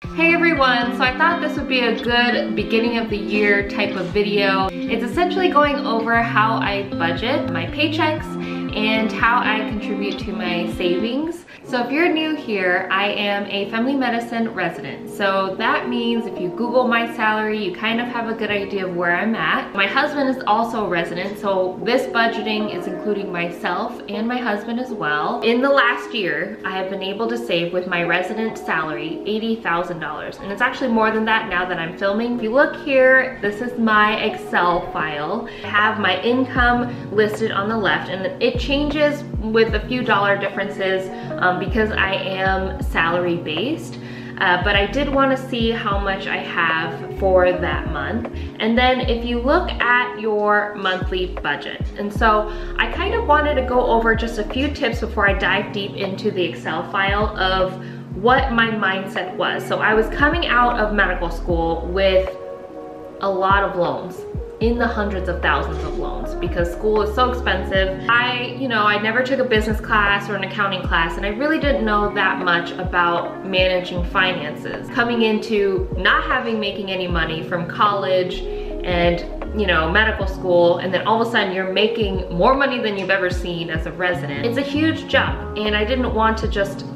Hey everyone, so I thought this would be a good beginning of the year type of video. It's essentially going over how I budget my paychecks and how I contribute to my savings. So if you're new here, I am a family medicine resident. So that means if you Google my salary, you kind of have a good idea of where I'm at. My husband is also a resident, so this budgeting is including myself and my husband as well. In the last year, I have been able to save with my resident salary $80,000. And it's actually more than that now that I'm filming. If you look here, this is my Excel file. I have my income listed on the left, and it changes with a few dollar differences because I am salary based. But I did want to see how much I have for that month. And then if you look at your monthly budget, and so I kind of wanted to go over just a few tips before I dive deep into the Excel file of what my mindset was. So I was coming out of medical school with a lot of loans, in the hundreds of thousands of loans, because school is so expensive. I never took a business class or an accounting class, and I really didn't know that much about managing finances. Coming into not making any money from college and medical school, and then all of a sudden you're making more money than you've ever seen as a resident. It's a huge jump, and I didn't want to just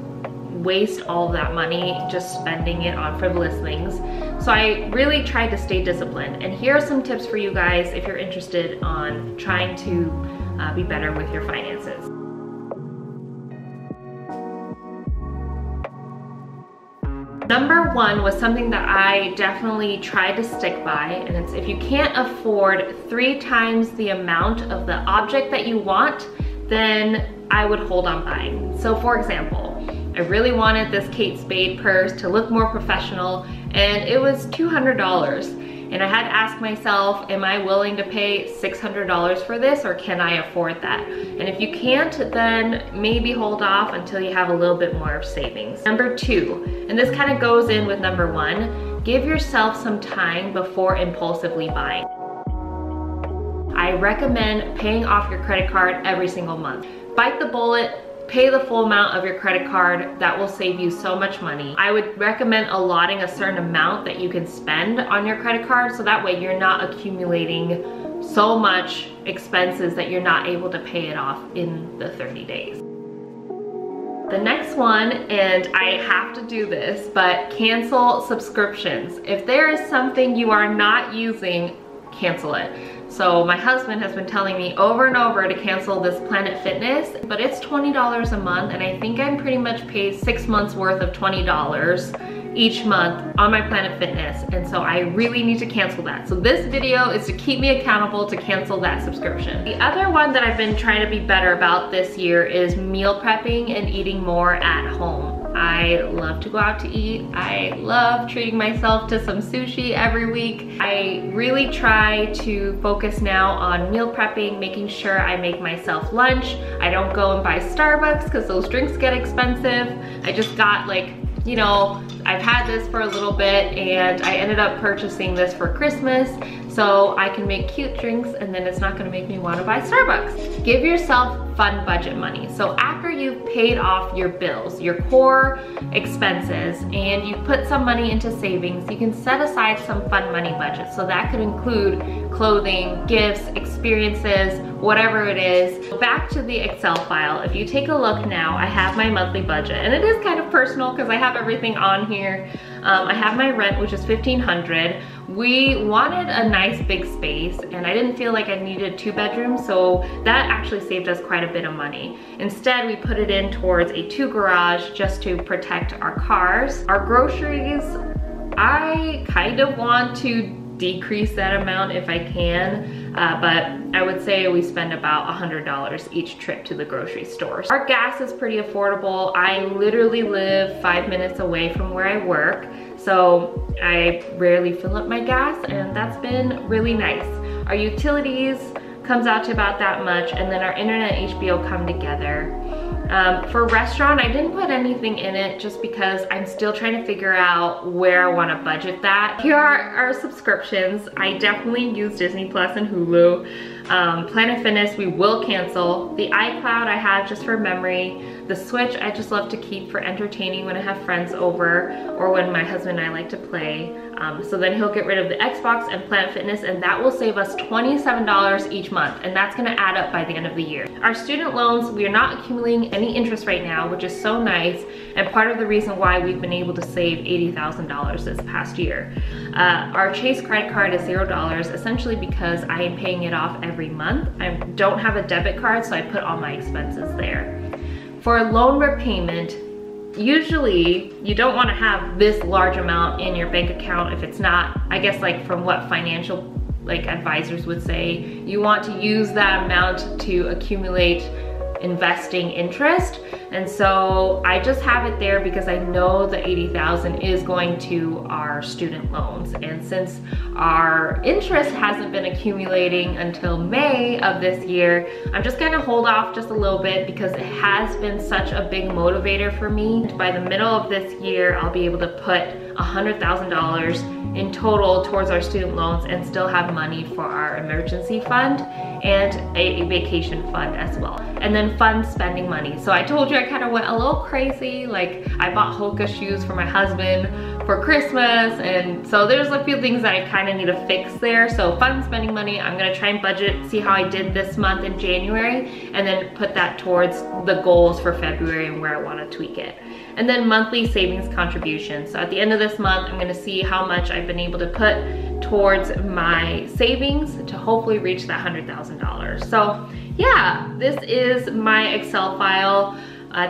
waste all of that money just spending it on frivolous things. So I really tried to stay disciplined. And here are some tips for you guys if you're interested on trying to be better with your finances. Number one was something that I definitely tried to stick by, and it's if you can't afford 3 times the amount of the object that you want, then I would hold on buying. So for example, I really wanted this Kate Spade purse to look more professional, and it was $200. And I had to ask myself, am I willing to pay $600 for this, or can I afford that? And if you can't, then maybe hold off until you have a little bit more savings. Number 2, and this kind of goes in with number 1, give yourself some time before impulsively buying. I recommend paying off your credit card every single month. Bite the bullet. Pay the full amount of your credit card. That will save you so much money. I would recommend allotting a certain amount that you can spend on your credit card, so that way you're not accumulating so much expenses that you're not able to pay it off in the 30 days. The next one, and I have to do this, but cancel subscriptions. If there is something you are not using, cancel it. So my husband has been telling me over and over to cancel this Planet Fitness, but it's $20 a month, and I think I'm pretty much paid 6 months worth of $20 each month on my Planet Fitness, and so I really need to cancel that. So this video is to keep me accountable to cancel that subscription. The other one that I've been trying to be better about this year is meal prepping and eating more at home. I love to go out to eat. I love treating myself to some sushi every week. I really try to focus now on meal prepping, making sure I make myself lunch. I don't go and buy Starbucks because those drinks get expensive. I just got I've had this for a little bit, and I ended up purchasing this for Christmas so I can make cute drinks, and then it's not gonna make me wanna buy Starbucks. Give yourself fun budget money. So after you've paid off your bills, your core expenses, and you put some money into savings, you can set aside some fun money budget. So that could include clothing, gifts, experiences, whatever it is. Back to the Excel file. If you take a look now, I have my monthly budget, and it is kind of personal because I have everything on here. I have my rent, which is $1,500. We wanted a nice big space, and I didn't feel like I needed 2 bedrooms, so that actually saved us quite a bit of money. Instead, we put it in towards a 2 garage just to protect our cars. Our groceries, I kind of want to decrease that amount if I can, but I would say we spend about $100 each trip to the grocery store. Our gas is pretty affordable. I literally live 5 minutes away from where I work, so I rarely fill up my gas, and that's been really nice. Our utilities comes out to about that much, and then our internet and HBO come together. For restaurant, I didn't put anything in it just because I'm still trying to figure out where I want to budget that. Here are our subscriptions. I definitely use Disney Plus and Hulu. Planet Fitness we will cancel. The iCloud I have just for memory. The Switch I just love to keep for entertaining when I have friends over or when my husband and I like to play. So then he'll get rid of the Xbox and Planet Fitness, and that will save us $27 each month, and that's gonna add up by the end of the year. Our student loans, we are not accumulating any interest right now, which is so nice, and part of the reason why we've been able to save $80,000 this past year. Our Chase credit card is $0, essentially because I am paying it off every month. I don't have a debit card, so I put all my expenses there. For a loan repayment, usually you don't want to have this large amount in your bank account if it's not, I guess, like from what financial advisors would say, you want to use that amount to accumulate investing interest. And so I just have it there because I know the $80,000 is going to our student loans. And since our interest hasn't been accumulating until May of this year, I'm just gonna hold off just a little bit because it has been such a big motivator for me. By the middle of this year, I'll be able to put $100,000 in total towards our student loans and still have money for our emergency fund and a vacation fund as well. And then fund spending money. So I told you I kind of went a little crazy. Like, I bought Hoka shoes for my husband for Christmas, and so there's a few things that I kind of need to fix there. So fund spending money, I'm gonna try and budget, see how I did this month in January, and then put that towards the goals for February and where I want to tweak it. And then monthly savings contributions. So at the end of this month, I'm gonna see how much I've been able to put towards my savings to hopefully reach that $100,000. So yeah, this is my Excel file.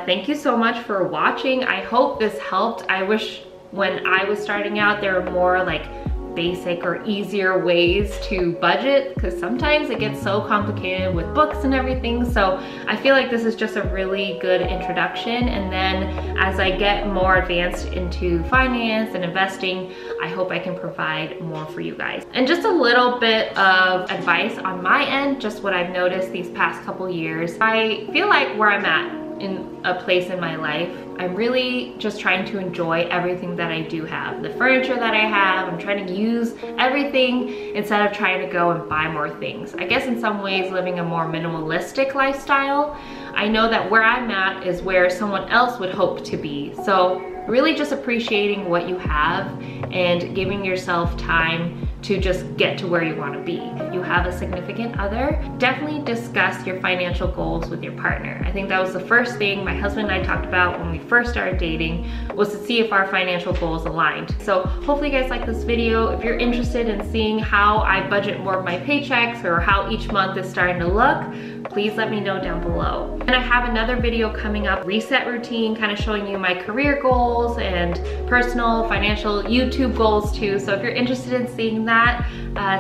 Thank you so much for watching. I hope this helped. I wish when I was starting out, there were more like basic or easier ways to budget, because sometimes it gets so complicated with books and everything. So I feel like this is just a really good introduction, and then as I get more advanced into finance and investing, I hope I can provide more for you guys. And just a little bit of advice on my end, just what I've noticed these past couple years. I feel like where I'm at in a place in my life, I'm really just trying to enjoy everything that I do have. The furniture that I have, I'm trying to use everything instead of trying to go and buy more things. I guess in some ways living a more minimalistic lifestyle. I know that where I'm at is where someone else would hope to be. So really just appreciating what you have and giving yourself time to just get to where you want to be. If you have a significant other, definitely discuss your financial goals with your partner. I think that was the first thing my husband and I talked about when we first started dating, was to see if our financial goals aligned. So hopefully you guys like this video. If you're interested in seeing how I budget more of my paychecks or how each month is starting to look, please let me know down below. And I have another video coming up, reset routine, kind of showing you my career goals and personal financial YouTube goals too. So if you're interested in seeing that,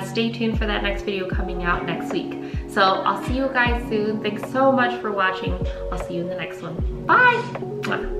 stay tuned for that next video coming out next week. So I'll see you guys soon. Thanks so much for watching. I'll see you in the next one. Bye. Mwah.